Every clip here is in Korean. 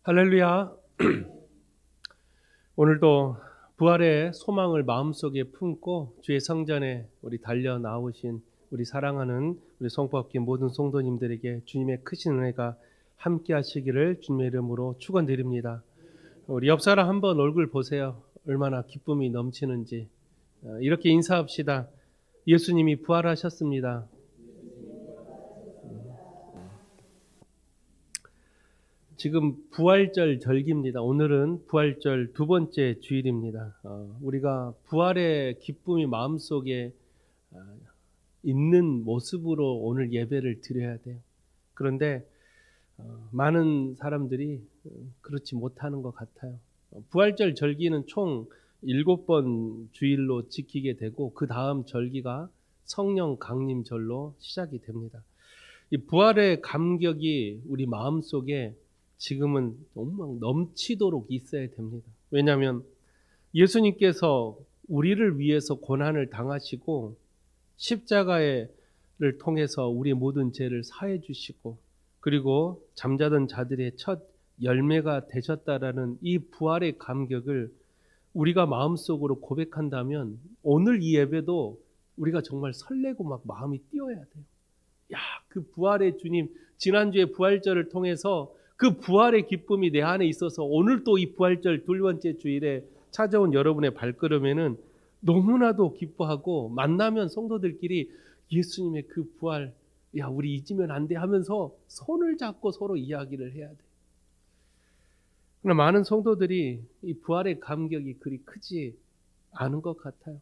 할렐루야. 오늘도 부활의 소망을 마음속에 품고 주의 성전에 우리 달려 나오신 우리 사랑하는 우리 성포학교 모든 성도님들에게 주님의 크신 은혜가 함께 하시기를 주님의 이름으로 축원드립니다. 우리 옆 사람 한번 얼굴 보세요. 얼마나 기쁨이 넘치는지. 이렇게 인사합시다. 예수님이 부활하셨습니다. 지금 부활절 절기입니다. 오늘은 부활절 두 번째 주일입니다. 우리가 부활의 기쁨이 마음속에 있는 모습으로 오늘 예배를 드려야 돼요. 그런데 많은 사람들이 그렇지 못하는 것 같아요. 부활절 절기는 총 7번 주일로 지키게 되고 그 다음 절기가 성령 강림절로 시작이 됩니다. 이 부활의 감격이 우리 마음속에 지금은 너무 넘치도록 있어야 됩니다. 왜냐하면 예수님께서 우리를 위해서 고난을 당하시고 십자가를 통해서 우리의 모든 죄를 사해 주시고 그리고 잠자던 자들의 첫 열매가 되셨다라는 이 부활의 감격을 우리가 마음속으로 고백한다면 오늘 이 예배도 우리가 정말 설레고 막 마음이 뛰어야 돼요. 야, 그 부활의 주님, 지난주에 부활절을 통해서 그 부활의 기쁨이 내 안에 있어서 오늘 또 이 부활절 두 번째 주일에 찾아온 여러분의 발걸음에는 너무나도 기뻐하고 만나면 성도들끼리 예수님의 그 부활, 야, 우리 잊으면 안 돼 하면서 손을 잡고 서로 이야기를 해야 돼. 그러나 많은 성도들이 이 부활의 감격이 그리 크지 않은 것 같아요.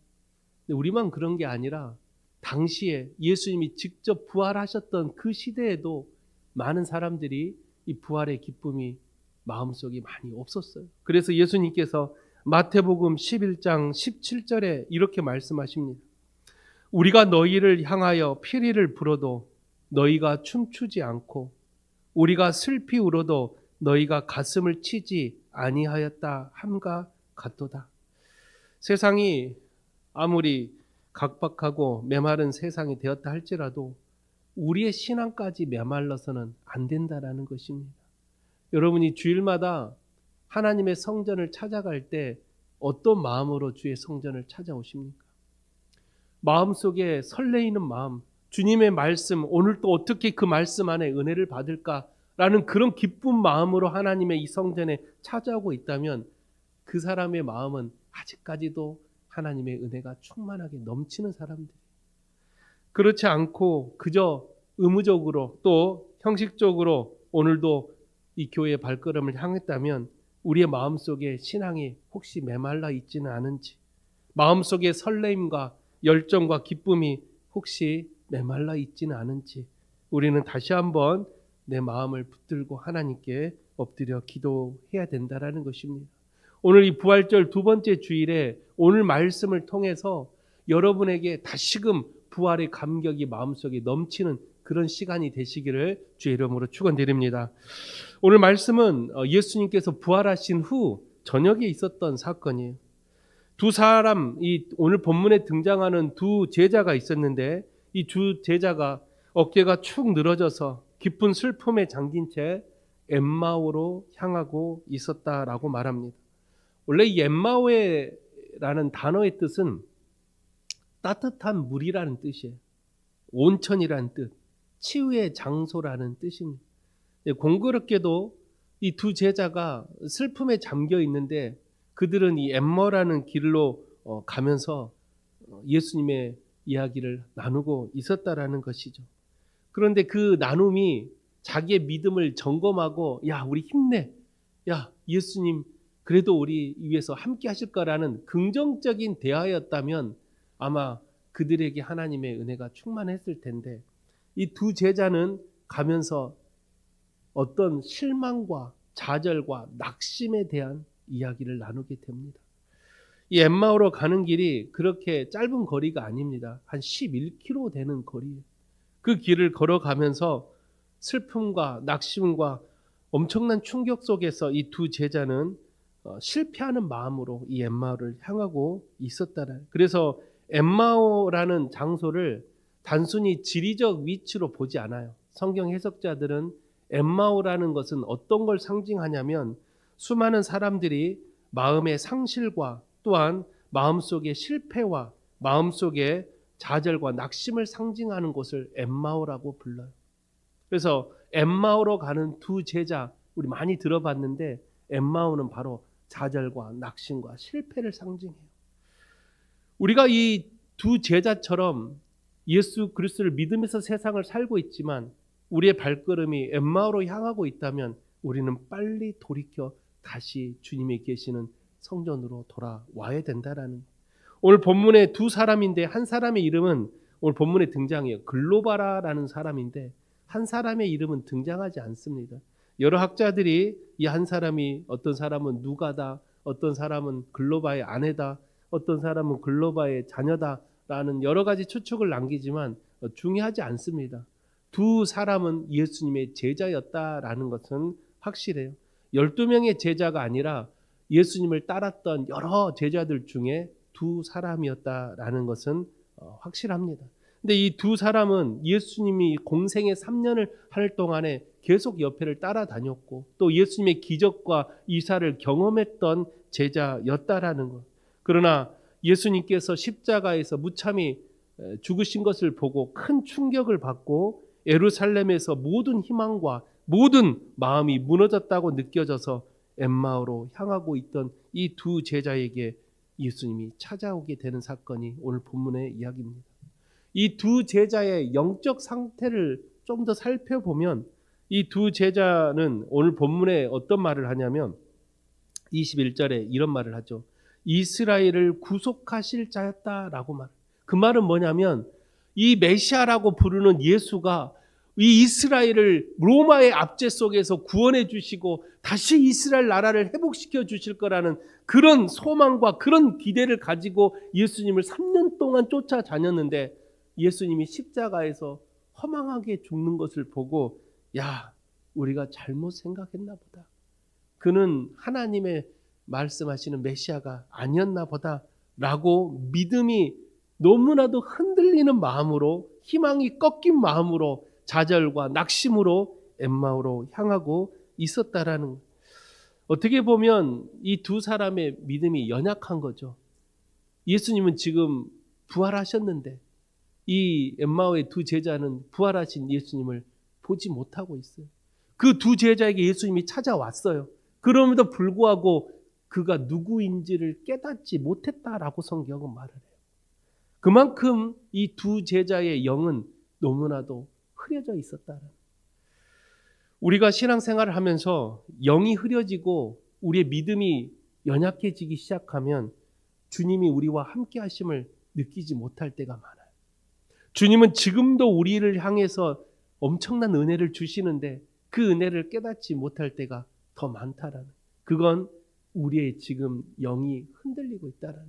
근데 우리만 그런 게 아니라 당시에 예수님이 직접 부활하셨던 그 시대에도 많은 사람들이 이 부활의 기쁨이 마음속에 많이 없었어요. 그래서 예수님께서 마태복음 11장 17절에 이렇게 말씀하십니다. 우리가 너희를 향하여 피리를 불어도 너희가 춤추지 않고 우리가 슬피 울어도 너희가 가슴을 치지 아니하였다 함과 같도다. 세상이 아무리 각박하고 메마른 세상이 되었다 할지라도 우리의 신앙까지 메말라서는 안 된다라는 것입니다. 여러분이 주일마다 하나님의 성전을 찾아갈 때 어떤 마음으로 주의 성전을 찾아오십니까? 마음속에 설레이는 마음, 주님의 말씀, 오늘 또 어떻게 그 말씀 안에 은혜를 받을까라는 그런 기쁜 마음으로 하나님의 이 성전에 찾아오고 있다면 그 사람의 마음은 아직까지도 하나님의 은혜가 충만하게 넘치는 사람들. 그렇지 않고 그저 의무적으로 또 형식적으로 오늘도 이 교회의 발걸음을 향했다면 우리의 마음속에 신앙이 혹시 메말라 있지는 않은지, 마음속에 설레임과 열정과 기쁨이 혹시 메말라 있지는 않은지 우리는 다시 한번 내 마음을 붙들고 하나님께 엎드려 기도해야 된다라는 것입니다. 오늘 이 부활절 두 번째 주일에 오늘 말씀을 통해서 여러분에게 다시금 부활의 감격이 마음속에 넘치는 그런 시간이 되시기를 주의 이름으로 축원드립니다. 오늘 말씀은 예수님께서 부활하신 후 저녁에 있었던 사건이에요. 두 사람, 이 오늘 본문에 등장하는 두 제자가 있었는데 이 두 제자가 어깨가 축 늘어져서 깊은 슬픔에 잠긴 채 엠마오로 향하고 있었다라고 말합니다. 원래 이 엠마오라는 단어의 뜻은 따뜻한 물이라는 뜻이에요. 온천이라는 뜻, 치유의 장소라는 뜻입니다. 공교롭게도 이 두 제자가 슬픔에 잠겨 있는데 그들은 이 엠마오라는 길로 가면서 예수님의 이야기를 나누고 있었다라는 것이죠. 그런데 그 나눔이 자기의 믿음을 점검하고 야, 우리 힘내. 야, 예수님 그래도 우리 위해서 함께 하실 거라는 긍정적인 대화였다면 아마 그들에게 하나님의 은혜가 충만했을 텐데 이 두 제자는 가면서 어떤 실망과 좌절과 낙심에 대한 이야기를 나누게 됩니다. 이 엠마오로 가는 길이 그렇게 짧은 거리가 아닙니다. 한 11km 되는 거리예요. 그 길을 걸어가면서 슬픔과 낙심과 엄청난 충격 속에서 이 두 제자는 실패하는 마음으로 이 엠마오를 향하고 있었다는. 그래서 엠마오라는 장소를 단순히 지리적 위치로 보지 않아요. 성경 해석자들은 엠마오라는 것은 어떤 걸 상징하냐면 수많은 사람들이 마음의 상실과 또한 마음속의 실패와 마음속의 좌절과 낙심을 상징하는 곳을 엠마오라고 불러요. 그래서 엠마오로 가는 두 제자 우리 많이 들어봤는데 엠마오는 바로 좌절과 낙심과 실패를 상징해요. 우리가 이 두 제자처럼 예수 그리스도를 믿으면서 세상을 살고 있지만 우리의 발걸음이 엠마오로 향하고 있다면 우리는 빨리 돌이켜 다시 주님이 계시는 성전으로 돌아와야 된다라는 거예요. 오늘 본문에 두 사람인데 한 사람의 이름은 오늘 본문에 등장해요. 글로바라라는 사람인데 한 사람의 이름은 등장하지 않습니다. 여러 학자들이 이 한 사람이 어떤 사람은 누가다, 어떤 사람은 글로바의 아내다, 어떤 사람은 글로바의 자녀다라는 여러 가지 추측을 남기지만 중요하지 않습니다. 두 사람은 예수님의 제자였다라는 것은 확실해요. 12명의 제자가 아니라 예수님을 따랐던 여러 제자들 중에 두 사람이었다라는 것은 확실합니다. 근데 이 두 사람은 예수님이 공생의 3년을 할 동안에 계속 옆에를 따라다녔고 또 예수님의 기적과 이사를 경험했던 제자였다라는 것. 그러나 예수님께서 십자가에서 무참히 죽으신 것을 보고 큰 충격을 받고 예루살렘에서 모든 희망과 모든 마음이 무너졌다고 느껴져서 엠마오로 향하고 있던 이 두 제자에게 예수님이 찾아오게 되는 사건이 오늘 본문의 이야기입니다. 이 두 제자의 영적 상태를 좀 더 살펴보면 이 두 제자는 오늘 본문에 어떤 말을 하냐면 21절에 이런 말을 하죠. 이스라엘을 구속하실 자였다라고 말. 그 말은 뭐냐면 이 메시아라고 부르는 예수가 이 이스라엘을 로마의 압제 속에서 구원해 주시고 다시 이스라엘 나라를 회복시켜 주실 거라는 그런 소망과 그런 기대를 가지고 예수님을 3년 동안 쫓아다녔는데 예수님이 십자가에서 허망하게 죽는 것을 보고 야, 우리가 잘못 생각했나 보다. 그는 하나님의 말씀하시는 메시아가 아니었나 보다 라고 믿음이 너무나도 흔들리는 마음으로 희망이 꺾인 마음으로 좌절과 낙심으로 엠마오로 향하고 있었다라는 것. 어떻게 보면 이 두 사람의 믿음이 연약한 거죠. 예수님은 지금 부활하셨는데 이 엠마오의 두 제자는 부활하신 예수님을 보지 못하고 있어요. 그 두 제자에게 예수님이 찾아왔어요. 그럼에도 불구하고 그가 누구인지를 깨닫지 못했다라고 성경은 말을 해요. 그만큼 이 두 제자의 영은 너무나도 흐려져 있었다는. 우리가 신앙생활을 하면서 영이 흐려지고 우리의 믿음이 연약해지기 시작하면 주님이 우리와 함께 하심을 느끼지 못할 때가 많아요. 주님은 지금도 우리를 향해서 엄청난 은혜를 주시는데 그 은혜를 깨닫지 못할 때가 더 많다라는. 그건 우리의 지금 영이 흔들리고 있다라는.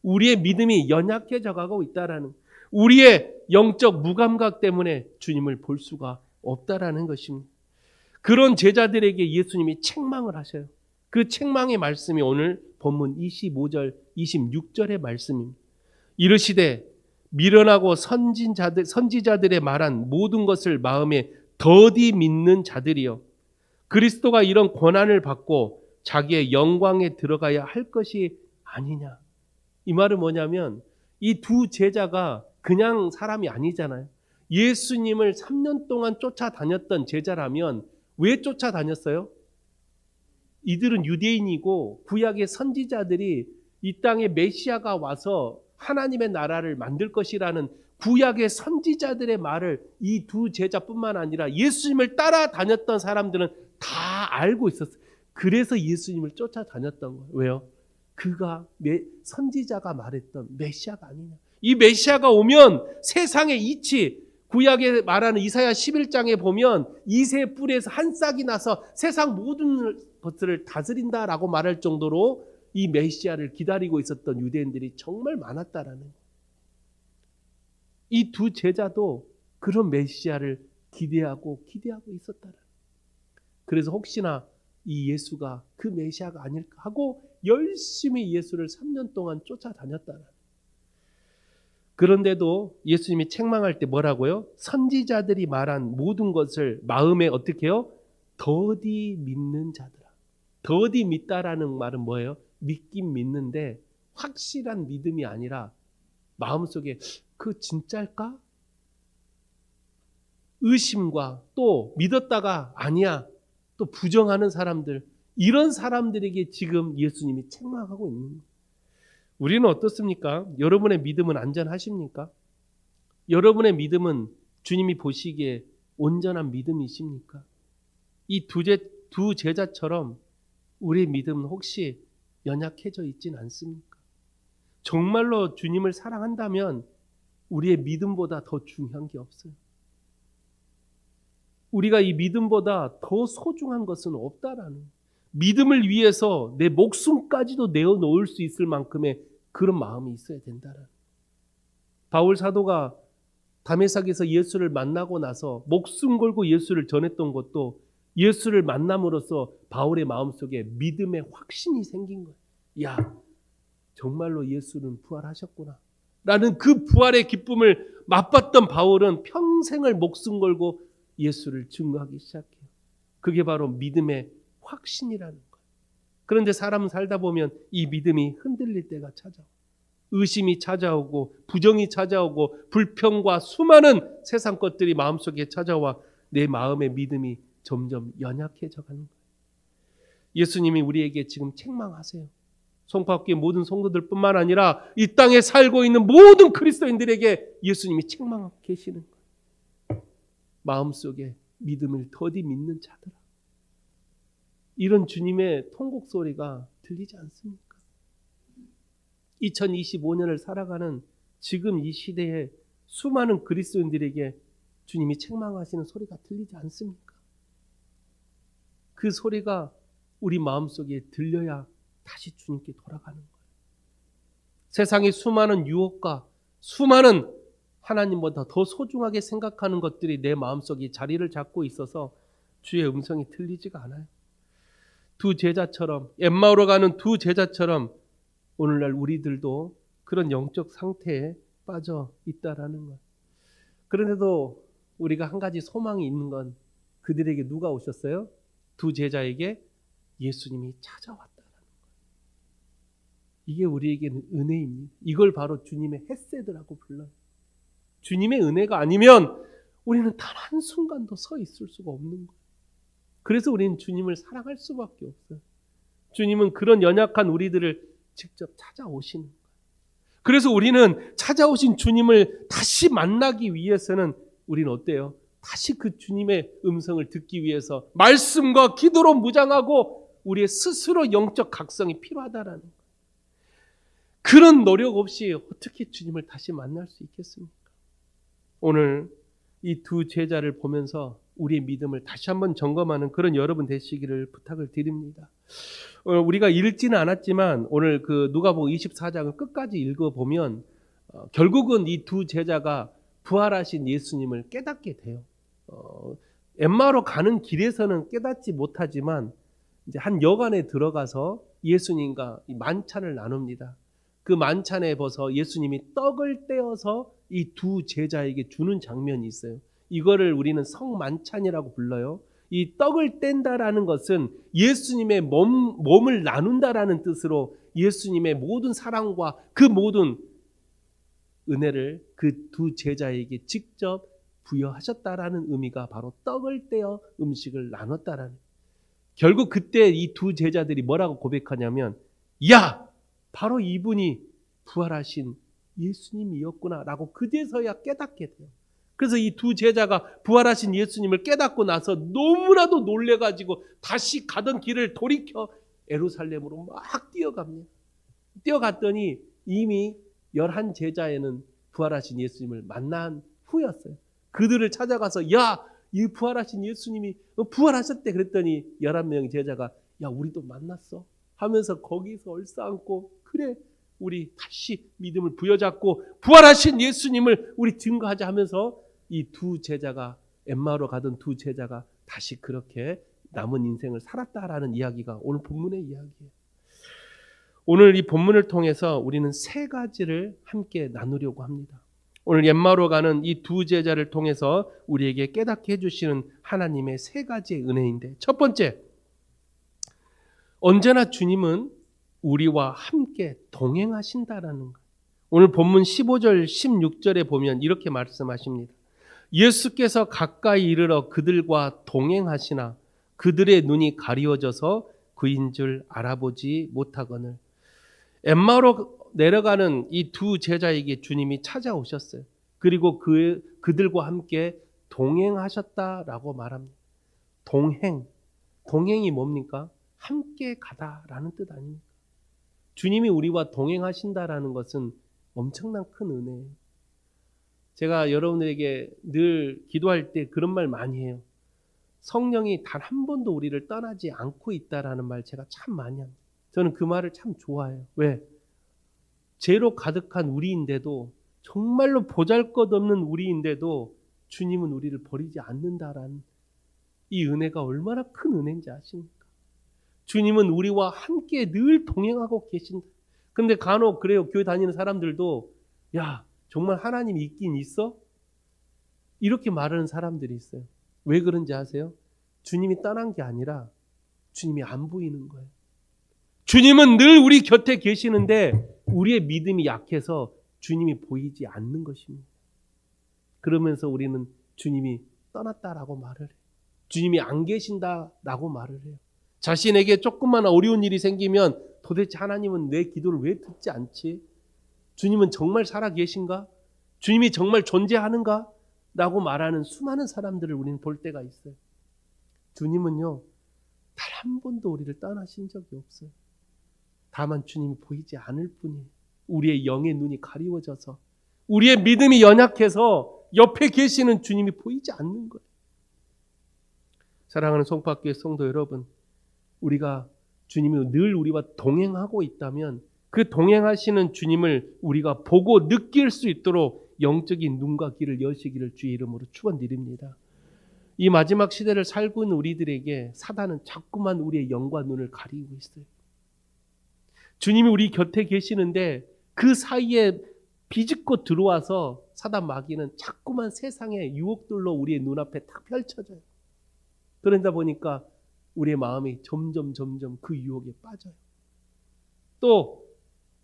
우리의 믿음이 연약해져 가고 있다라는. 우리의 영적 무감각 때문에 주님을 볼 수가 없다라는 것입니다. 그런 제자들에게 예수님이 책망을 하셔요. 그 책망의 말씀이 오늘 본문 25절, 26절의 말씀입니다. 이르시되 미련하고 선지자들의 말한 모든 것을 마음에 더디 믿는 자들이여 그리스도가 이런 고난을 받고 자기의 영광에 들어가야 할 것이 아니냐. 이 말은 뭐냐면 이 두 제자가 그냥 사람이 아니잖아요. 예수님을 3년 동안 쫓아다녔던 제자라면 왜 쫓아다녔어요? 이들은 유대인이고 구약의 선지자들이 이 땅에 메시아가 와서 하나님의 나라를 만들 것이라는 구약의 선지자들의 말을 이 두 제자뿐만 아니라 예수님을 따라다녔던 사람들은 다 알고 있었어요. 그래서 예수님을 쫓아다녔던 거예요. 왜요? 그가 선지자가 말했던 메시아가 아니냐. 이 메시아가 오면 세상의 이치, 구약에 말하는 이사야 11장에 보면 이새 뿔에서 한 싹이 나서 세상 모든 것들을 다스린다라고 말할 정도로 이 메시아를 기다리고 있었던 유대인들이 정말 많았다라는. 이 두 제자도 그런 메시아를 기대하고 있었다라는. 그래서 혹시나 이 예수가 그 메시아가 아닐까 하고 열심히 예수를 3년 동안 쫓아다녔다라는. 그런데도 예수님이 책망할 때 뭐라고요? 선지자들이 말한 모든 것을 마음에 어떻게 해요? 더디 믿는 자들아. 더디 믿다라는 말은 뭐예요? 믿긴 믿는데 확실한 믿음이 아니라 마음속에 그 진짜일까? 의심과 또 믿었다가 아니야 또 부정하는 사람들, 이런 사람들에게 지금 예수님이 책망하고 있는 거예요. 우리는 어떻습니까? 여러분의 믿음은 안전하십니까? 여러분의 믿음은 주님이 보시기에 온전한 믿음이십니까? 이 두 제자처럼 우리의 믿음은 혹시 연약해져 있진 않습니까? 정말로 주님을 사랑한다면 우리의 믿음보다 더 중요한 게 없어요. 우리가 이 믿음보다 더 소중한 것은 없다라는, 믿음을 위해서 내 목숨까지도 내어놓을 수 있을 만큼의 그런 마음이 있어야 된다라는. 바울 사도가 다메섹에서 예수를 만나고 나서 목숨 걸고 예수를 전했던 것도 예수를 만남으로써 바울의 마음속에 믿음의 확신이 생긴 거예요. 야, 정말로 예수는 부활하셨구나 라는 그 부활의 기쁨을 맛봤던 바울은 평생을 목숨 걸고 예수를 증거하기 시작해요. 그게 바로 믿음의 확신이라는 거예요. 그런데 사람은 살다 보면 이 믿음이 흔들릴 때가 찾아오고, 의심이 찾아오고, 부정이 찾아오고, 불평과 수많은 세상 것들이 마음속에 찾아와 내 마음의 믿음이 점점 연약해져 가는 거예요. 예수님이 우리에게 지금 책망하세요. 송파교회 모든 성도들 뿐만 아니라 이 땅에 살고 있는 모든 그리스도인들에게 예수님이 책망하고 계시는 거예요. 마음속에 믿음을 더디 믿는 자들아. 이런 주님의 통곡 소리가 들리지 않습니까? 2025년을 살아가는 지금 이 시대에 수많은 그리스도인들에게 주님이 책망하시는 소리가 들리지 않습니까? 그 소리가 우리 마음속에 들려야 다시 주님께 돌아가는 거예요. 세상의 수많은 유혹과 수많은 하나님보다 더 소중하게 생각하는 것들이 내 마음속에 자리를 잡고 있어서 주의 음성이 들리지가 않아요. 두 제자처럼, 엠마오로 가는 두 제자처럼 오늘날 우리들도 그런 영적 상태에 빠져 있다라는 것. 그런데도 우리가 한 가지 소망이 있는 건 그들에게 누가 오셨어요? 두 제자에게 예수님이 찾아왔다라는 것. 이게 우리에게는 은혜입니다. 이걸 바로 주님의 헤세드라고 불러요. 주님의 은혜가 아니면 우리는 단 한순간도 서 있을 수가 없는 거예요. 그래서 우리는 주님을 사랑할 수밖에 없어요. 주님은 그런 연약한 우리들을 직접 찾아오시는 거예요. 그래서 우리는 찾아오신 주님을 다시 만나기 위해서는 우리는 어때요? 다시 그 주님의 음성을 듣기 위해서 말씀과 기도로 무장하고 우리의 스스로 영적 각성이 필요하다라는 거예요. 그런 노력 없이 어떻게 주님을 다시 만날 수 있겠습니까? 오늘 이 두 제자를 보면서 우리의 믿음을 다시 한번 점검하는 그런 여러분 되시기를 부탁을 드립니다. 우리가 읽지는 않았지만 오늘 그 누가복음 24장을 끝까지 읽어보면 결국은 이 두 제자가 부활하신 예수님을 깨닫게 돼요. 엠마오로 가는 길에서는 깨닫지 못하지만 이제 한 여관에 들어가서 예수님과 만찬을 나눕니다. 그 만찬에 벌써 예수님이 떡을 떼어서 이 두 제자에게 주는 장면이 있어요. 이거를 우리는 성만찬이라고 불러요. 이 떡을 뗀다라는 것은 예수님의 몸을 나눈다라는 뜻으로 예수님의 모든 사랑과 그 모든 은혜를 그 두 제자에게 직접 부여하셨다라는 의미가 바로 떡을 떼어 음식을 나눴다라는. 결국 그때 이 두 제자들이 뭐라고 고백하냐면, 야, 바로 이분이 부활하신 예수님이었구나 라고 그제서야 깨닫게 돼요. 그래서 이 두 제자가 부활하신 예수님을 깨닫고 나서 너무나도 놀래가지고 다시 가던 길을 돌이켜 예루살렘으로 막 뛰어갑니다. 뛰어갔더니 이미 11제자에는 부활하신 예수님을 만난 후였어요. 그들을 찾아가서 야, 이 부활하신 예수님이 부활하셨대 그랬더니 11명 제자가 야, 우리도 만났어 하면서 거기서 얼싸안고 그래, 우리 다시 믿음을 부여잡고 부활하신 예수님을 우리 증거하자 하면서 이 두 제자가, 엠마오로 가던 두 제자가 다시 그렇게 남은 인생을 살았다라는 이야기가 오늘 본문의 이야기예요. 오늘 이 본문을 통해서 우리는 세 가지를 함께 나누려고 합니다. 오늘 엠마오로 가는 이 두 제자를 통해서 우리에게 깨닫게 해주시는 하나님의 세 가지의 은혜인데, 첫 번째, 언제나 주님은 우리와 함께 동행하신다라는 것. 오늘 본문 15절 16절에 보면 이렇게 말씀하십니다. 예수께서 가까이 이르러 그들과 동행하시나 그들의 눈이 가리워져서 그인 줄 알아보지 못하거늘. 엠마오로 내려가는 이 두 제자에게 주님이 찾아오셨어요. 그리고 그들과 함께 동행하셨다라고 말합니다. 동행이 뭡니까? 함께 가다라는 뜻 아닙니까? 주님이 우리와 동행하신다라는 것은 엄청난 큰 은혜예요. 제가 여러분들에게 늘 기도할 때 그런 말 많이 해요. 성령이 단 한 번도 우리를 떠나지 않고 있다라는 말 제가 참 많이 합니다. 저는 그 말을 참 좋아해요. 왜? 죄로 가득한 우리인데도, 정말로 보잘것없는 우리인데도 주님은 우리를 버리지 않는다라는 이 은혜가 얼마나 큰 은혜인지 아십니까? 주님은 우리와 함께 늘 동행하고 계신다. 근데 간혹 그래요. 교회 다니는 사람들도 야, 정말 하나님이 있긴 있어? 이렇게 말하는 사람들이 있어요. 왜 그런지 아세요? 주님이 떠난 게 아니라 주님이 안 보이는 거예요. 주님은 늘 우리 곁에 계시는데 우리의 믿음이 약해서 주님이 보이지 않는 것입니다. 그러면서 우리는 주님이 떠났다라고 말을 해요. 주님이 안 계신다라고 말을 해요. 자신에게 조금만 어려운 일이 생기면 도대체 하나님은 내 기도를 왜 듣지 않지? 주님은 정말 살아 계신가? 주님이 정말 존재하는가? 라고 말하는 수많은 사람들을 우리는 볼 때가 있어요. 주님은요, 단 한 번도 우리를 떠나신 적이 없어요. 다만 주님이 보이지 않을 뿐이에요. 우리의 영의 눈이 가리워져서, 우리의 믿음이 연약해서 옆에 계시는 주님이 보이지 않는 거예요. 사랑하는 송파교회 성도 여러분, 우리가 주님이 늘 우리와 동행하고 있다면 그 동행하시는 주님을 우리가 보고 느낄 수 있도록 영적인 눈과 귀를 여시기를 주의 이름으로 축원드립니다. 이 마지막 시대를 살고 있는 우리들에게 사단은 자꾸만 우리의 영과 눈을 가리고 있어요. 주님이 우리 곁에 계시는데 그 사이에 비집고 들어와서 사단 마귀는 자꾸만 세상의 유혹들로 우리의 눈앞에 딱 펼쳐져요. 그러다 보니까 우리의 마음이 점점 그 유혹에 빠져요. 또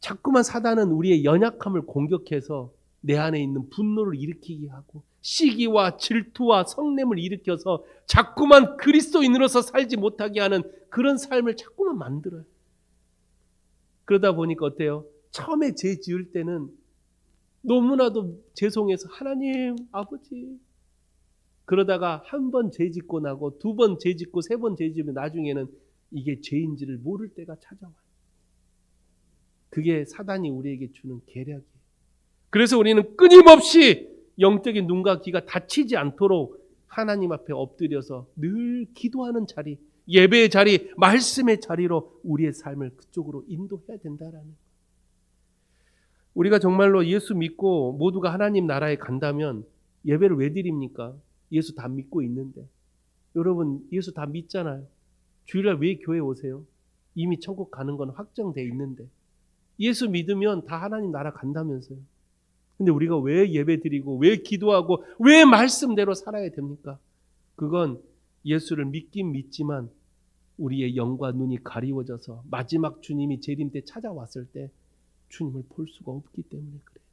자꾸만 사단은 우리의 연약함을 공격해서 내 안에 있는 분노를 일으키게 하고 시기와 질투와 성냄을 일으켜서 자꾸만 그리스도인으로서 살지 못하게 하는 그런 삶을 자꾸만 만들어요. 그러다 보니까 어때요? 처음에 죄 지을 때는 너무나도 죄송해서 하나님, 아버지, 그러다가 한 번 죄 짓고 나고 두 번 죄 짓고 세 번 죄 지으면 나중에는 이게 죄인지를 모를 때가 찾아와요. 그게 사단이 우리에게 주는 계략이에요. 그래서 우리는 끊임없이 영적인 눈과 귀가 닫히지 않도록 하나님 앞에 엎드려서 늘 기도하는 자리, 예배의 자리, 말씀의 자리로 우리의 삶을 그쪽으로 인도해야 된다라는 거예요. 우리가 정말로 예수 믿고 모두가 하나님 나라에 간다면 예배를 왜 드립니까? 예수 다 믿고 있는데. 여러분, 예수 다 믿잖아요. 주일날 왜 교회 오세요? 이미 천국 가는 건 확정돼 있는데. 예수 믿으면 다 하나님 나라 간다면서요. 근데 우리가 왜 예배 드리고 왜 기도하고 왜 말씀대로 살아야 됩니까? 그건 예수를 믿긴 믿지만 우리의 영과 눈이 가리워져서 마지막 주님이 재림 때 찾아왔을 때 주님을 볼 수가 없기 때문에 그래요.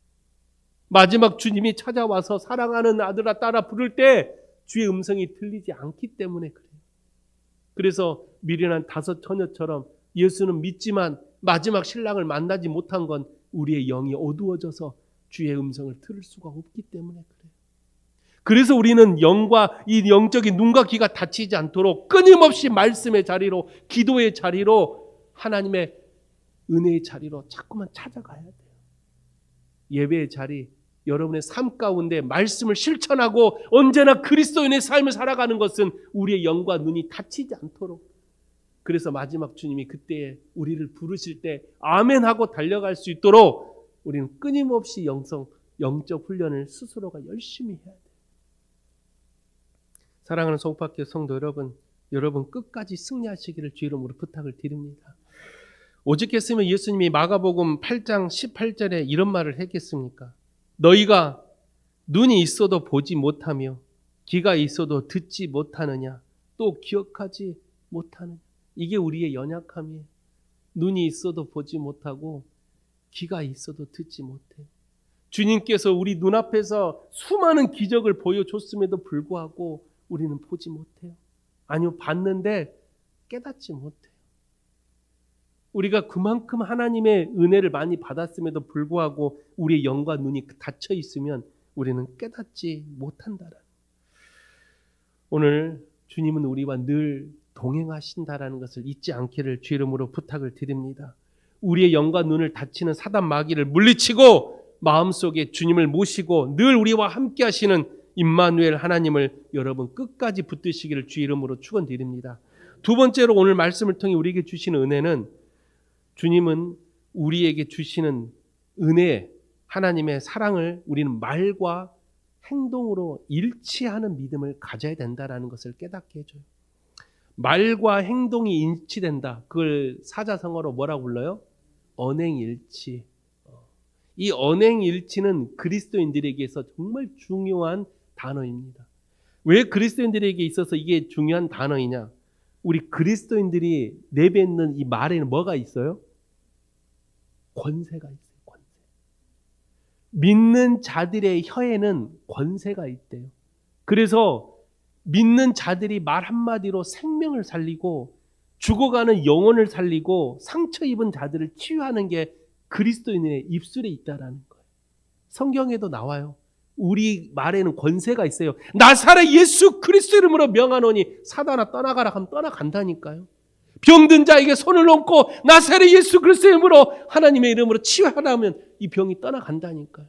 마지막 주님이 찾아와서 사랑하는 아들아 딸아 부를 때 주의 음성이 들리지 않기 때문에 그래요. 그래서 미련한 다섯 처녀처럼 예수는 믿지만 마지막 신랑을 만나지 못한 건 우리의 영이 어두워져서 주의 음성을 들을 수가 없기 때문에 그래요. 그래서 우리는 영과 이 영적인 눈과 귀가 닫히지 않도록 끊임없이 말씀의 자리로, 기도의 자리로, 하나님의 은혜의 자리로 자꾸만 찾아가야 돼요. 예배의 자리, 여러분의 삶 가운데 말씀을 실천하고 언제나 그리스도인의 삶을 살아가는 것은 우리의 영과 눈이 닫히지 않도록. 그래서 마지막 주님이 그때에 우리를 부르실 때 아멘 하고 달려갈 수 있도록 우리는 끊임없이 영적 훈련을 스스로가 열심히 해야 돼요. 사랑하는 송파교회 성도 여러분, 여러분 끝까지 승리하시기를 주의 이름으로 부탁을 드립니다. 오직했으면 예수님이 마가복음 8장 18절에 이런 말을 했겠습니까? 너희가 눈이 있어도 보지 못하며 귀가 있어도 듣지 못하느냐, 또 기억하지 못하느냐. 이게 우리의 연약함이에요. 눈이 있어도 보지 못하고 귀가 있어도 듣지 못해요. 주님께서 우리 눈앞에서 수많은 기적을 보여줬음에도 불구하고 우리는 보지 못해요. 아니요, 봤는데 깨닫지 못해요. 우리가 그만큼 하나님의 은혜를 많이 받았음에도 불구하고 우리의 영과 눈이 닫혀 있으면 우리는 깨닫지 못한다라는. 오늘 주님은 우리와 늘 동행하신다라는 것을 잊지 않기를 주 이름으로 부탁을 드립니다. 우리의 영과 눈을 닫히는 사단 마귀를 물리치고 마음속에 주님을 모시고 늘 우리와 함께 하시는 임마누엘 하나님을 여러분 끝까지 붙드시기를 주 이름으로 축원드립니다. 두 번째로 오늘 말씀을 통해 우리에게 주시는 은혜는, 주님은 우리에게 주시는 은혜, 하나님의 사랑을 우리는 말과 행동으로 일치하는 믿음을 가져야 된다라는 것을 깨닫게 해줘요. 말과 행동이 일치된다. 그걸 사자성어로 뭐라고 불러요? 언행일치. 이 언행일치는 그리스도인들에게서 정말 중요한 단어입니다. 왜 그리스도인들에게 있어서 이게 중요한 단어이냐? 우리 그리스도인들이 내뱉는 이 말에는 뭐가 있어요? 권세가 있어요. 권세. 믿는 자들의 혀에는 권세가 있대요. 그래서 믿는 자들이 말 한마디로 생명을 살리고 죽어가는 영혼을 살리고 상처 입은 자들을 치유하는 게 그리스도인의 입술에 있다라는 거예요. 성경에도 나와요. 우리 말에는 권세가 있어요. 나사렛 예수 그리스도 이름으로 명하노니 사단아 떠나가라 하면 떠나간다니까요. 병든 자에게 손을 얹고 나사렛 예수 그리스도 이름으로 하나님의 이름으로 치유하라면 이 병이 떠나간다니까요.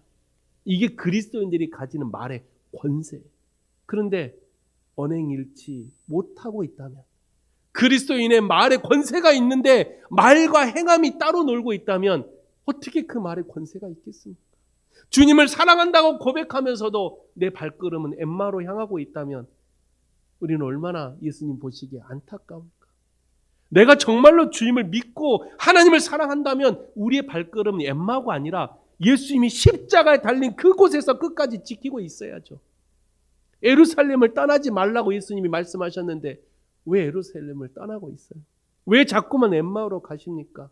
이게 그리스도인들이 가지는 말의 권세예요. 그런데 언행일치 못하고 있다면, 그리스도인의 말에 권세가 있는데 말과 행함이 따로 놀고 있다면 어떻게 그 말에 권세가 있겠습니까? 주님을 사랑한다고 고백하면서도 내 발걸음은 엠마로 향하고 있다면 우리는 얼마나 예수님 보시기에 안타까울까? 내가 정말로 주님을 믿고 하나님을 사랑한다면 우리의 발걸음은 엠마가 아니라 예수님이 십자가에 달린 그곳에서 끝까지 지키고 있어야죠. 예루살렘을 떠나지 말라고 예수님이 말씀하셨는데 왜 예루살렘을 떠나고 있어요? 왜 자꾸만 엠마오로 가십니까?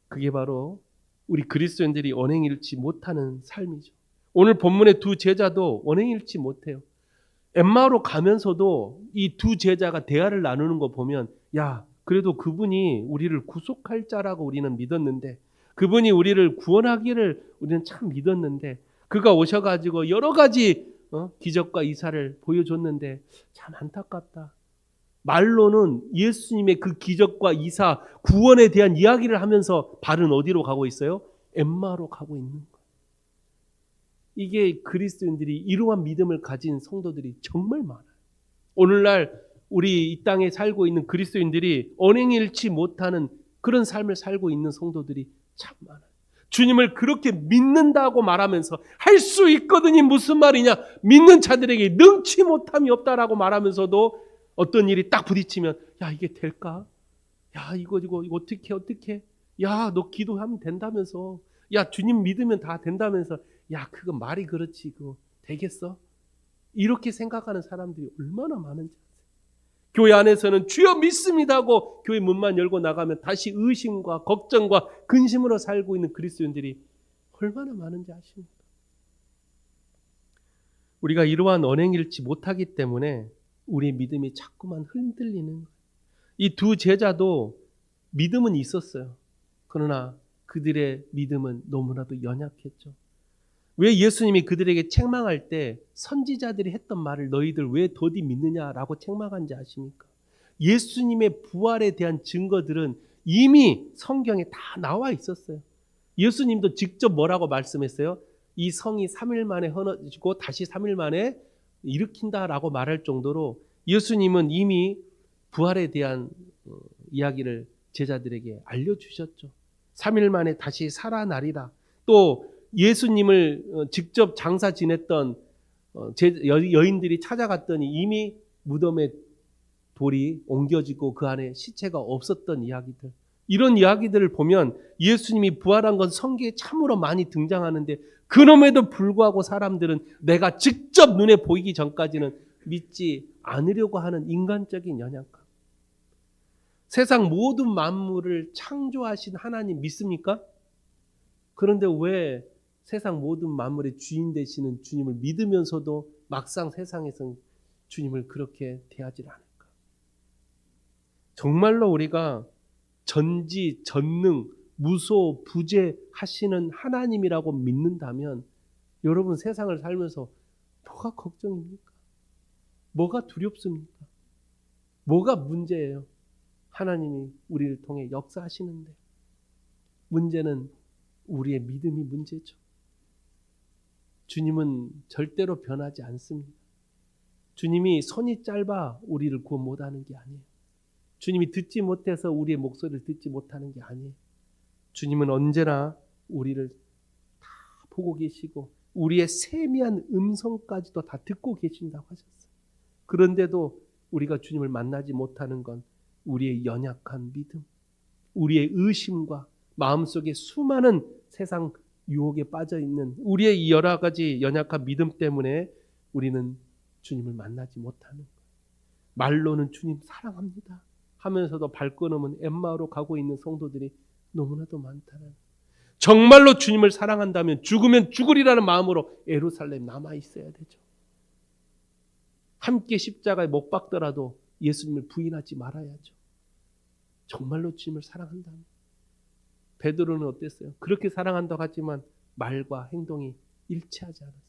그게 바로 우리 그리스도인들이 언행일치 못하는 삶이죠. 오늘 본문의 두 제자도 언행일치 못해요. 엠마오로 가면서도 이 두 제자가 대화를 나누는 거 보면, 야, 그래도 그분이 우리를 구속할 자라고 우리는 믿었는데, 그분이 우리를 구원하기를 우리는 참 믿었는데, 그가 오셔가지고 여러 가지 기적과 이사를 보여줬는데 참 안타깝다. 말로는 예수님의 그 기적과 이사, 구원에 대한 이야기를 하면서 발은 어디로 가고 있어요? 엠마로 가고 있는 거예요. 이게 그리스도인들이 이러한 믿음을 가진 성도들이 정말 많아요. 오늘날 우리 이 땅에 살고 있는 그리스도인들이 언행일치 못하는 그런 삶을 살고 있는 성도들이 참 많아요. 주님을 그렇게 믿는다고 말하면서 할 수 있거든이 무슨 말이냐? 믿는 자들에게 능치 못함이 없다라고 말하면서도 어떤 일이 딱 부딪히면, 야, 이게 될까? 야, 이거 어떻게? 야, 너 기도하면 된다면서. 야, 주님 믿으면 다 된다면서. 야, 그거 말이 그렇지. 그거 되겠어? 이렇게 생각하는 사람들이 얼마나 많은지 아세요? 교회 안에서는 주여 믿습니다 하고 교회 문만 열고 나가면 다시 의심과 걱정과 근심으로 살고 있는 그리스도인들이 얼마나 많은지 아십니까? 우리가 이러한 언행일치 못하기 때문에 우리의 믿음이 자꾸만 흔들리는 거예요. 이 두 제자도 믿음은 있었어요. 그러나 그들의 믿음은 너무나도 연약했죠. 왜 예수님이 그들에게 책망할 때 선지자들이 했던 말을 너희들 왜 더디 믿느냐라고 책망한지 아십니까? 예수님의 부활에 대한 증거들은 이미 성경에 다 나와 있었어요. 예수님도 직접 뭐라고 말씀했어요? 이 성이 3일 만에 허너지고 다시 3일 만에 일으킨다라고 말할 정도로 예수님은 이미 부활에 대한 이야기를 제자들에게 알려주셨죠. 3일 만에 다시 살아나리라. 또 예수님을 직접 장사 지냈던 여인들이 찾아갔더니 이미 무덤에 돌이 옮겨지고 그 안에 시체가 없었던 이야기들, 이런 이야기들을 보면 예수님이 부활한 건 성경에 참으로 많이 등장하는데 그럼에도 불구하고 사람들은 내가 직접 눈에 보이기 전까지는 믿지 않으려고 하는 인간적인 연약함. 세상 모든 만물을 창조하신 하나님 믿습니까? 그런데 왜 세상 모든 만물의 주인 되시는 주님을 믿으면서도 막상 세상에서는 주님을 그렇게 대하지 않을까? 정말로 우리가 전지전능 무소부재하시는 하나님이라고 믿는다면 여러분 세상을 살면서 뭐가 걱정입니까? 뭐가 두렵습니까? 뭐가 문제예요? 하나님이 우리를 통해 역사하시는데 문제는 우리의 믿음이 문제죠. 주님은 절대로 변하지 않습니다. 주님이 손이 짧아 우리를 구원 못하는 게 아니에요. 주님이 듣지 못해서 우리의 목소리를 듣지 못하는 게 아니에요. 주님은 언제나 우리를 다 보고 계시고 우리의 세미한 음성까지도 다 듣고 계신다고 하셨어요. 그런데도 우리가 주님을 만나지 못하는 건 우리의 연약한 믿음, 우리의 의심과 마음속에 수많은 세상 유혹에 빠져 있는 우리의 여러 가지 연약한 믿음 때문에 우리는 주님을 만나지 못하는 거예요. 말로는 주님 사랑합니다 하면서도 발걸음은 엠마오로 가고 있는 성도들이 너무나도 많다는 거예요. 정말로 주님을 사랑한다면 죽으면 죽으리라는 마음으로 예루살렘 남아 있어야 되죠. 함께 십자가에 못 박더라도 예수님을 부인하지 말아야죠. 정말로 주님을 사랑한다면. 베드로는 어땠어요? 그렇게 사랑한다고 하지만 말과 행동이 일치하지 않았어요.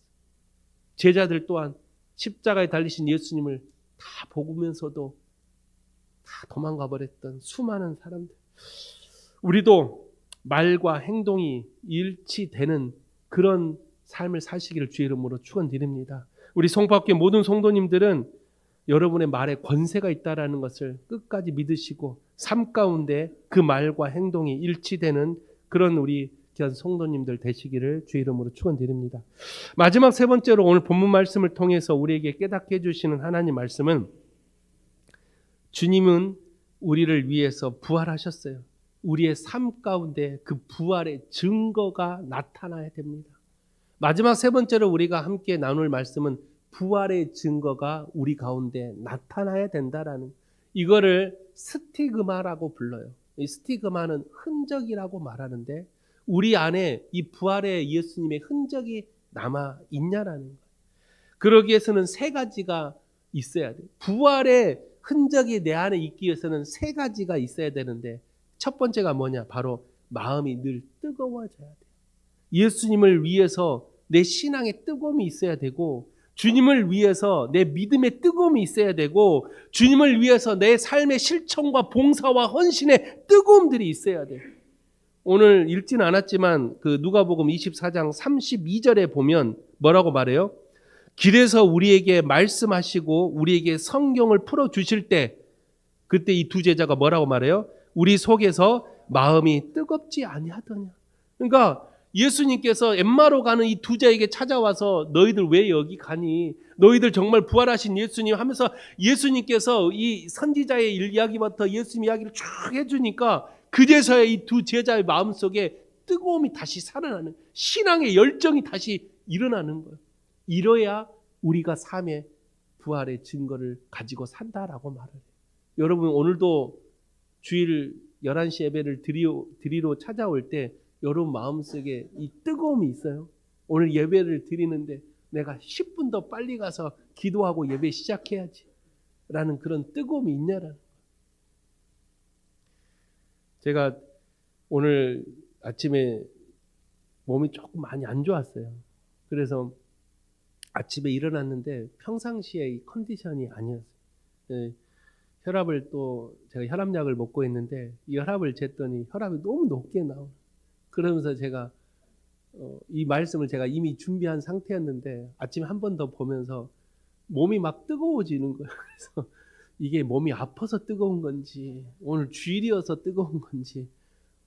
제자들 또한 십자가에 달리신 예수님을 다 보면서도 다 도망가 버렸던 수많은 사람들. 우리도 말과 행동이 일치되는 그런 삶을 사시기를 주의 이름으로 축원드립니다. 우리 송파교회 모든 성도님들은 여러분의 말에 권세가 있다라는 것을 끝까지 믿으시고 삶 가운데 그 말과 행동이 일치되는 그런 우리 귀한 성도님들 되시기를 주의 이름으로 축원드립니다. 마지막 세 번째로 오늘 본문 말씀을 통해서 우리에게 깨닫게 해주시는 하나님 말씀은 주님은 우리를 위해서 부활하셨어요. 우리의 삶 가운데 그 부활의 증거가 나타나야 됩니다. 마지막 세 번째로 우리가 함께 나눌 말씀은 부활의 증거가 우리 가운데 나타나야 된다라는 이거를 스티그마라고 불러요. 이 스티그마는 흔적이라고 말하는데 우리 안에 이 부활의 예수님의 흔적이 남아 있냐라는 거예요. 그러기 위해서는 세 가지가 있어야 돼요. 부활의 흔적이 내 안에 있기 위해서는 세 가지가 있어야 되는데 첫 번째가 뭐냐? 바로 마음이 늘 뜨거워져야 돼요. 예수님을 위해서 내 신앙의 뜨거움이 있어야 되고 주님을 위해서 내 믿음의 뜨거움이 있어야 되고 주님을 위해서 내 삶의 실천과 봉사와 헌신의 뜨거움들이 있어야 돼요. 오늘 읽지는 않았지만 그 누가복음 24장 32절에 보면 뭐라고 말해요? 길에서 우리에게 말씀하시고 우리에게 성경을 풀어주실 때 그때 이 두 제자가 뭐라고 말해요? 우리 속에서 마음이 뜨겁지 아니하더냐. 그러니까 예수님께서 엠마로 가는 이 두 자에게 찾아와서 너희들 왜 여기 가니? 너희들 정말 부활하신 예수님 하면서 예수님께서 이 선지자의 이야기부터 예수님 이야기를 쭉 해주니까 그제서야 이 두 제자의 마음속에 뜨거움이 다시 살아나는 신앙의 열정이 다시 일어나는 거예요. 이뤄야 우리가 삶의 부활의 증거를 가지고 산다라고 말을 해요. 여러분 오늘도 주일 11시 예배를 드리러 찾아올 때 여러분 마음속에 이 뜨거움이 있어요. 오늘 예배를 드리는데 내가 10분 더 빨리 가서 기도하고 예배 시작해야지 라는 그런 뜨거움이 있냐라는 거예요. 제가 오늘 아침에 몸이 조금 많이 안 좋았어요. 그래서 아침에 일어났는데 평상시에 이 컨디션이 아니었어요. 혈압을 또 제가 혈압약을 먹고 있는데 이 혈압을 쟀더니 혈압이 너무 높게 나와요. 그러면서 제가 이 말씀을 제가 이미 준비한 상태였는데 아침에 한 번 더 보면서 몸이 막 뜨거워지는 거예요. 그래서 이게 몸이 아파서 뜨거운 건지 오늘 주일이어서 뜨거운 건지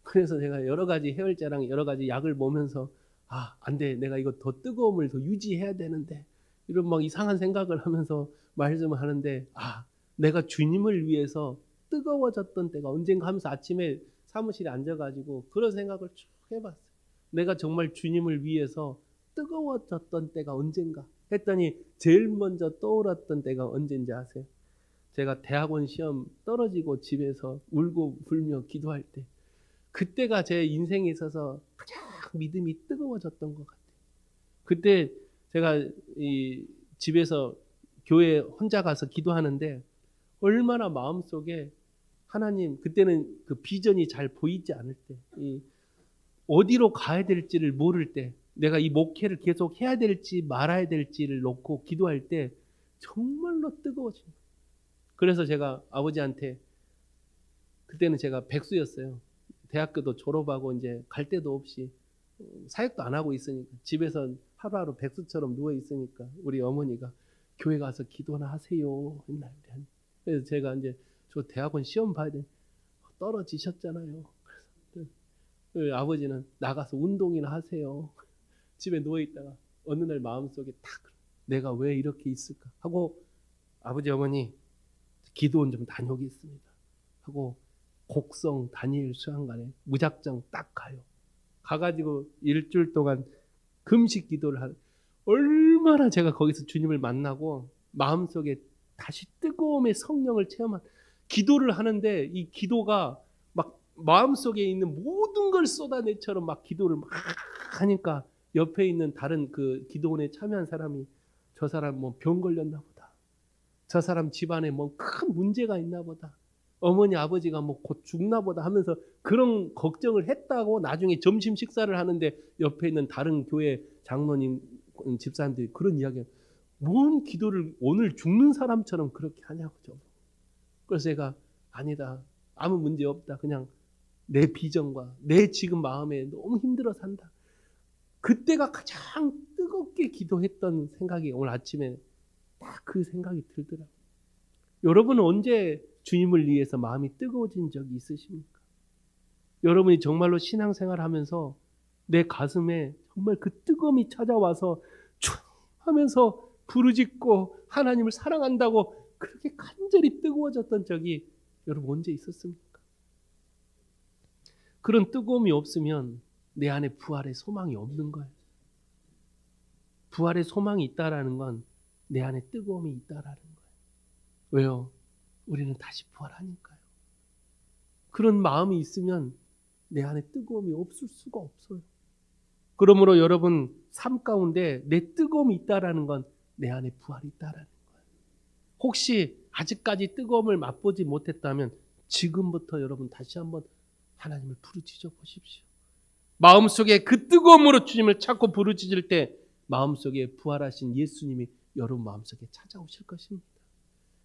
그래서 제가 여러 가지 해열제랑 여러 가지 약을 보면서 안 돼. 내가 이거 더 뜨거움을 더 유지해야 되는데 이런 막 이상한 생각을 하면서 말씀을 하는데 내가 주님을 위해서 뜨거워졌던 때가 언젠가 하면서 아침에 사무실에 앉아가지고 그런 생각을 쭉 해봤어요. 내가 정말 주님을 위해서 뜨거워졌던 때가 언젠가 했더니 제일 먼저 떠올랐던 때가 언젠지 아세요? 제가 대학원 시험 떨어지고 집에서 울고 불며 기도할 때, 그때가 제 인생에 있어서 가장 믿음이 뜨거워졌던 것 같아요. 그때 제가 이 집에서 교회 혼자 가서 기도하는데 얼마나 마음속에 하나님, 그때는 그 비전이 잘 보이지 않을 때, 어디로 가야 될지를 모를 때, 내가 이 목회를 계속 해야 될지 말아야 될지를 놓고 기도할 때 정말로 뜨거워집니다. 그래서 제가 아버지한테, 그때는 제가 백수였어요. 대학교도 졸업하고 이제 갈 데도 없이 사역도 안 하고 있으니까 집에서 하루하루 백수처럼 누워 있으니까 우리 어머니가 교회 가서 기도나 하세요 했나. 그래서 제가 이제 저 대학원 시험 봐야 돼. 떨어지셨잖아요. 그래서 아버지는 나가서 운동이나 하세요. 집에 누워 있다가 어느 날 마음속에 딱, 내가 왜 이렇게 있을까 하고, 아버지 어머니 기도원 좀 다녀오겠습니다 하고 곡성 다니엘 수양관에 무작정 딱 가요. 가가지고 일주일 동안 금식 기도를 하는, 얼마나 제가 거기서 주님을 만나고 마음속에 다시 뜨거움의 성령을 체험한, 기도를 하는데 이 기도가 막 마음속에 있는 모든 걸 쏟아내처럼 막 기도를 막 하니까 옆에 있는 다른 그 기도원에 참여한 사람이, 저 사람 뭐 병 걸렸나 보다, 저 사람 집안에 뭐 큰 문제가 있나 보다, 어머니 아버지가 뭐 곧 죽나 보다 하면서 그런 걱정을 했다고, 나중에 점심 식사를 하는데 옆에 있는 다른 교회 장로님 집사람들이 그런 이야기를, 뭔 기도를 오늘 죽는 사람처럼 그렇게 하냐고. 그래서 제가 아니다, 아무 문제 없다, 그냥 내 비전과 내 지금 마음에 너무 힘들어 산다. 그때가 가장 뜨겁게 기도했던 생각이 오늘 아침에 딱 그 생각이 들더라고요. 여러분은 언제 주님을 위해서 마음이 뜨거워진 적이 있으십니까? 여러분이 정말로 신앙생활 하면서 내 가슴에 정말 그 뜨거움이 찾아와서 촤 하면서 부르짖고 하나님을 사랑한다고 그렇게 간절히 뜨거워졌던 적이 여러분 언제 있었습니까? 그런 뜨거움이 없으면 내 안에 부활의 소망이 없는 거예요. 부활의 소망이 있다라는 건 내 안에 뜨거움이 있다라는 거예요. 왜요? 우리는 다시 부활하니까요. 그런 마음이 있으면 내 안에 뜨거움이 없을 수가 없어요. 그러므로 여러분 삶 가운데 내 뜨거움이 있다라는 건 내 안에 부활이 있다라는 거예요. 혹시 아직까지 뜨거움을 맛보지 못했다면 지금부터 여러분 다시 한번 하나님을 부르짖어 보십시오. 마음속에 그 뜨거움으로 주님을 찾고 부르짖을 때 마음속에 부활하신 예수님이 여러분 마음속에 찾아오실 것입니다.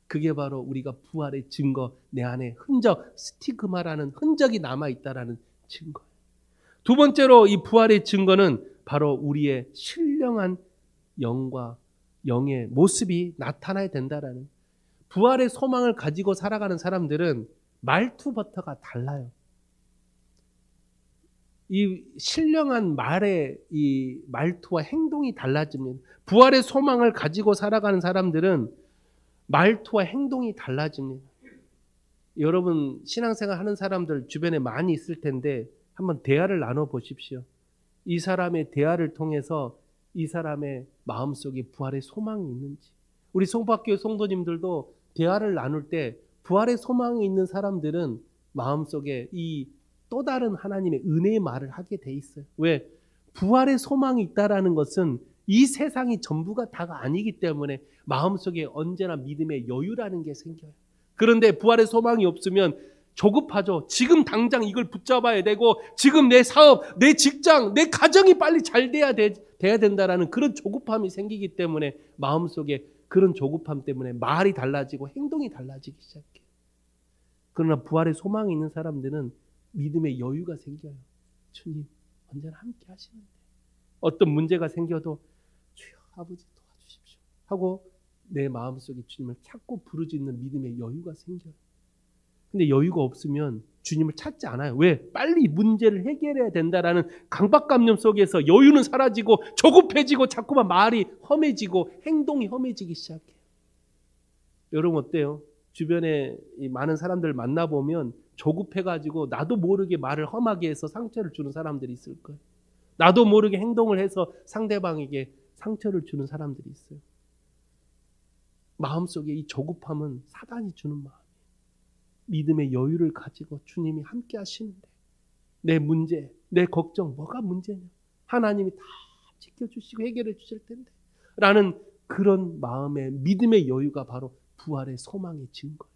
그게 바로 우리가 부활의 증거, 내 안에 흔적, 스티그마라는 흔적이 남아있다라는 증거예요. 두 번째로 이 부활의 증거는 바로 우리의 신령한 영과 영의 모습이 나타나야 된다라는, 부활의 소망을 가지고 살아가는 사람들은 말투부터가 달라요. 이 신령한 말의 이 말투와 행동이 달라집니다. 부활의 소망을 가지고 살아가는 사람들은 말투와 행동이 달라집니다. 여러분 신앙생활 하는 사람들 주변에 많이 있을 텐데 한번 대화를 나눠 보십시오. 이 사람의 대화를 통해서 이 사람의 마음속에 부활의 소망이 있는지. 우리 송박교 성도님들도 대화를 나눌 때 부활의 소망이 있는 사람들은 마음속에 이 또 다른 하나님의 은혜의 말을 하게 돼 있어요. 왜? 부활의 소망이 있다라는 것은 이 세상이 전부가 다가 아니기 때문에 마음속에 언제나 믿음의 여유라는 게 생겨요. 그런데 부활의 소망이 없으면 조급하죠. 지금 당장 이걸 붙잡아야 되고, 지금 내 사업, 내 직장, 내 가정이 빨리 잘 돼야 된다라는 그런 조급함이 생기기 때문에 마음속에 그런 조급함 때문에 말이 달라지고 행동이 달라지기 시작해요. 그러나 부활의 소망이 있는 사람들은 믿음의 여유가 생겨요. 주님 언제나 함께 하시는데 어떤 문제가 생겨도 주여 아버지 도와주십시오 하고 내 마음속에 주님을 찾고 부르짖는 믿음의 여유가 생겨요. 근데 여유가 없으면 주님을 찾지 않아요. 왜? 빨리 문제를 해결해야 된다라는 강박관념 속에서 여유는 사라지고 조급해지고 자꾸만 말이 험해지고 행동이 험해지기 시작해요. 여러분 어때요? 주변에 이 많은 사람들 만나보면 조급해가지고 나도 모르게 말을 험하게 해서 상처를 주는 사람들이 있을 거예요. 나도 모르게 행동을 해서 상대방에게 상처를 주는 사람들이 있어요. 마음속에 이 조급함은 사단이 주는 마음이에요. 믿음의 여유를 가지고 주님이 함께 하시는데 내 문제, 내 걱정 뭐가 문제냐? 하나님이 다 지켜주시고 해결해 주실 텐데 라는 그런 마음의 믿음의 여유가 바로 부활의 소망의 증거예요.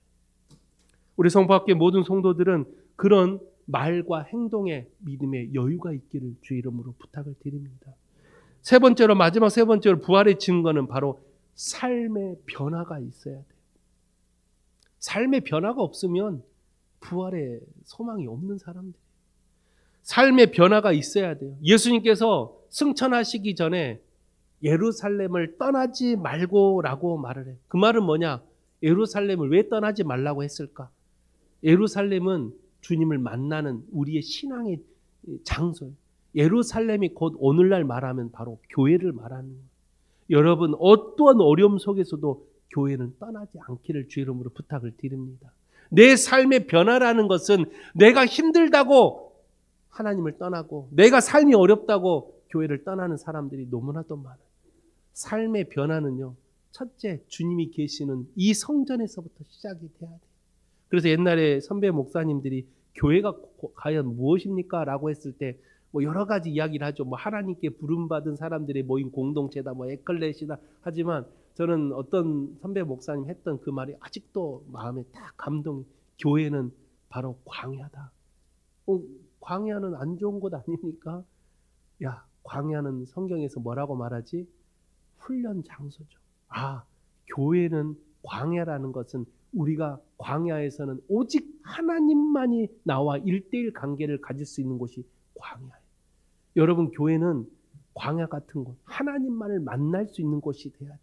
우리 성포학교의 모든 성도들은 그런 말과 행동에 믿음의 여유가 있기를 주의 이름으로 부탁을 드립니다. 세 번째로, 마지막 세 번째로 부활의 증거는 바로 삶의 변화가 있어야 돼요. 삶의 변화가 없으면 부활의 소망이 없는 사람들. 삶의 변화가 있어야 돼요. 예수님께서 승천하시기 전에 예루살렘을 떠나지 말고라고 말을 해요. 그 말은 뭐냐? 예루살렘을 왜 떠나지 말라고 했을까? 예루살렘은 주님을 만나는 우리의 신앙의 장소예요. 예루살렘이 곧 오늘날 말하면 바로 교회를 말하는 거예요. 여러분 어떠한 어려움 속에서도 교회는 떠나지 않기를 주의 이름으로 부탁을 드립니다. 내 삶의 변화라는 것은 내가 힘들다고 하나님을 떠나고 내가 삶이 어렵다고 교회를 떠나는 사람들이 너무나도 많아요. 삶의 변화는요, 첫째 주님이 계시는 이 성전에서부터 시작이 돼야 돼요. 그래서 옛날에 선배 목사님들이 교회가 과연 무엇입니까? 라고 했을 때 뭐 여러 가지 이야기를 하죠. 뭐 하나님께 부름받은 사람들의 모인 공동체다, 뭐 에클레시다 하지만 저는 어떤 선배 목사님 했던 그 말이 아직도 마음에 딱 감동이. 교회는 바로 광야다. 광야는 안 좋은 곳 아닙니까? 야, 광야는 성경에서 뭐라고 말하지? 훈련 장소죠. 아, 교회는 광야라는 것은 우리가 광야에서는 오직 하나님만이 나와 1:1 관계를 가질 수 있는 곳이 광야예요. 여러분 교회는 광야 같은 곳, 하나님만을 만날 수 있는 곳이 돼야 돼요.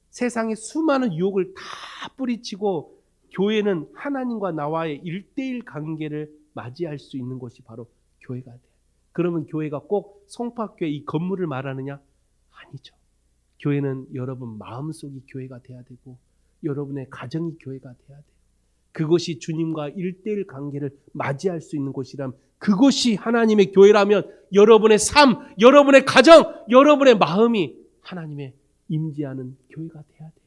세상의 수많은 유혹을 다 뿌리치고 교회는 하나님과 나와의 1:1 관계를 맞이할 수 있는 곳이 바로 교회가 돼요. 그러면 교회가 꼭 성포학교회 이 건물을 말하느냐? 아니죠. 교회는 여러분 마음속이 교회가 돼야 되고 여러분의 가정이 교회가 돼야 돼요. 그것이 주님과 1:1 관계를 맞이할 수 있는 곳이라면 그것이 하나님의 교회라면 여러분의 삶, 여러분의 가정, 여러분의 마음이 하나님의 임재하는 교회가 돼야 돼요.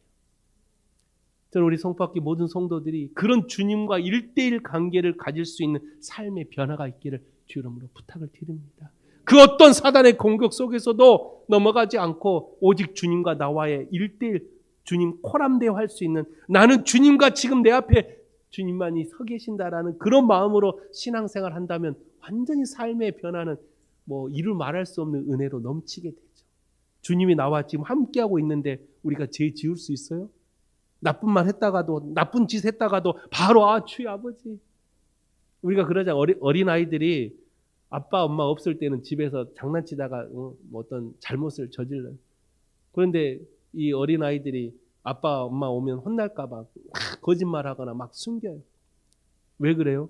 저는 우리 성포학교 모든 성도들이 그런 주님과 1:1 관계를 가질 수 있는 삶의 변화가 있기를 주 이름으로 부탁을 드립니다. 그 어떤 사단의 공격 속에서도 넘어가지 않고 오직 주님과 나와의 1:1 주님 코람대화할 수 있는 나는 주님과 지금 내 앞에 주님만이 서 계신다라는 그런 마음으로 신앙생활 한다면 완전히 삶의 변화는 뭐 이루 말할 수 없는 은혜로 넘치게 되죠. 주님이 나와 지금 함께하고 있는데 우리가 죄 지을 수 있어요? 나쁜 말 했다가도 나쁜 짓 했다가도 바로 주의 아버지. 우리가 그러자 어린아이들이 아빠 엄마 없을 때는 집에서 장난치다가 뭐 어떤 잘못을 저질러요. 그런데 이 어린아이들이 아빠 엄마 오면 혼날까 봐 거짓말하거나 막 숨겨요. 왜 그래요?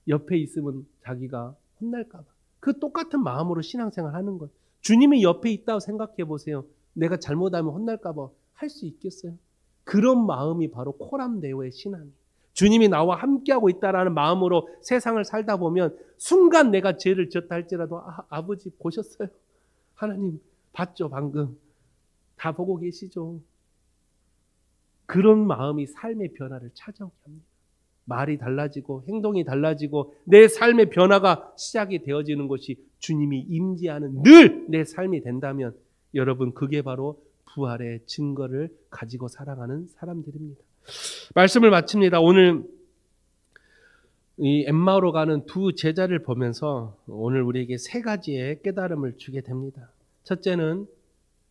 옆에 있으면 자기가 혼날까 봐. 그 똑같은 마음으로 신앙생활 하는 거예요. 주님이 옆에 있다고 생각해 보세요. 내가 잘못하면 혼날까 봐 할 수 있겠어요? 그런 마음이 바로 코람데오의 신앙이에요. 주님이 나와 함께하고 있다라는 마음으로 세상을 살다 보면 순간 내가 죄를 지었다 할지라도 아버지 보셨어요? 하나님 봤죠? 방금 다 보고 계시죠? 그런 마음이 삶의 변화를 찾아오게 합니다. 말이 달라지고 행동이 달라지고 내 삶의 변화가 시작이 되어지는 것이 주님이 임재하는 늘 내 삶이 된다면 여러분 그게 바로 부활의 증거를 가지고 살아가는 사람들입니다. 말씀을 마칩니다. 오늘 이 엠마오로 가는 두 제자를 보면서 오늘 우리에게 세 가지의 깨달음을 주게 됩니다. 첫째는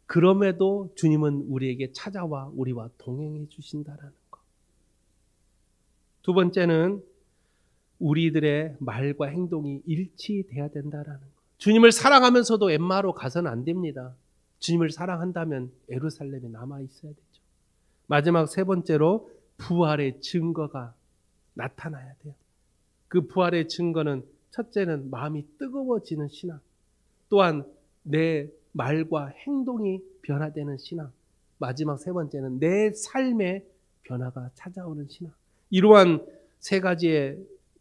그럼에도 주님은 우리에게 찾아와 우리와 동행해 주신다라는 것. 두 번째는 우리들의 말과 행동이 일치돼야 된다라는 것. 주님을 사랑하면서도 엠마오로 가서는 안 됩니다. 주님을 사랑한다면 예루살렘에 남아 있어야 되죠. 마지막 세 번째로 부활의 증거가 나타나야 돼요. 그 부활의 증거는 첫째는 마음이 뜨거워지는 신앙, 또한 내 말과 행동이 변화되는 신앙, 마지막 세 번째는 내 삶의 변화가 찾아오는 신앙. 이러한 세 가지의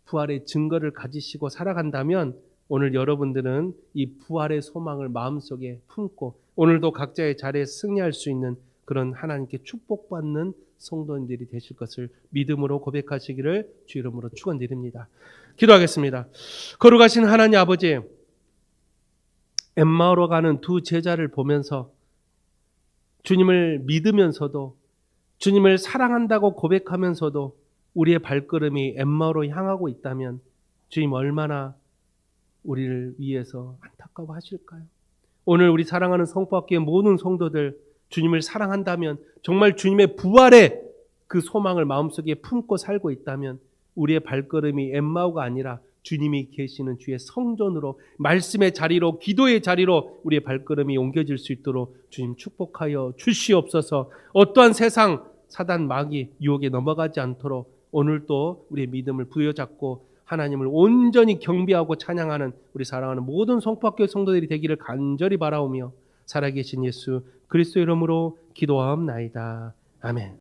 부활의 증거를 가지시고 살아간다면 오늘 여러분들은 이 부활의 소망을 마음속에 품고 오늘도 각자의 자리에 승리할 수 있는 그런 하나님께 축복받는 성도님들이 되실 것을 믿음으로 고백하시기를 주 이름으로 축원드립니다. 기도하겠습니다. 거룩하신 하나님 아버지, 엠마오로 가는 두 제자를 보면서 주님을 믿으면서도 주님을 사랑한다고 고백하면서도 우리의 발걸음이 엠마오로 향하고 있다면 주님 얼마나 우리를 위해서 안타까워하실까요? 오늘 우리 사랑하는 성포학교의 모든 성도들 주님을 사랑한다면 정말 주님의 부활의 그 소망을 마음속에 품고 살고 있다면 우리의 발걸음이 엠마오가 아니라 주님이 계시는 주의 성전으로 말씀의 자리로 기도의 자리로 우리의 발걸음이 옮겨질 수 있도록 주님 축복하여 주시옵소서. 어떠한 세상 사단 마귀 유혹에 넘어가지 않도록 오늘도 우리의 믿음을 부여잡고 하나님을 온전히 경배하고 찬양하는 우리 사랑하는 모든 성포학교 성도들이 되기를 간절히 바라오며 살아계신 예수 그리스도 이름으로 기도하옵나이다. 아멘.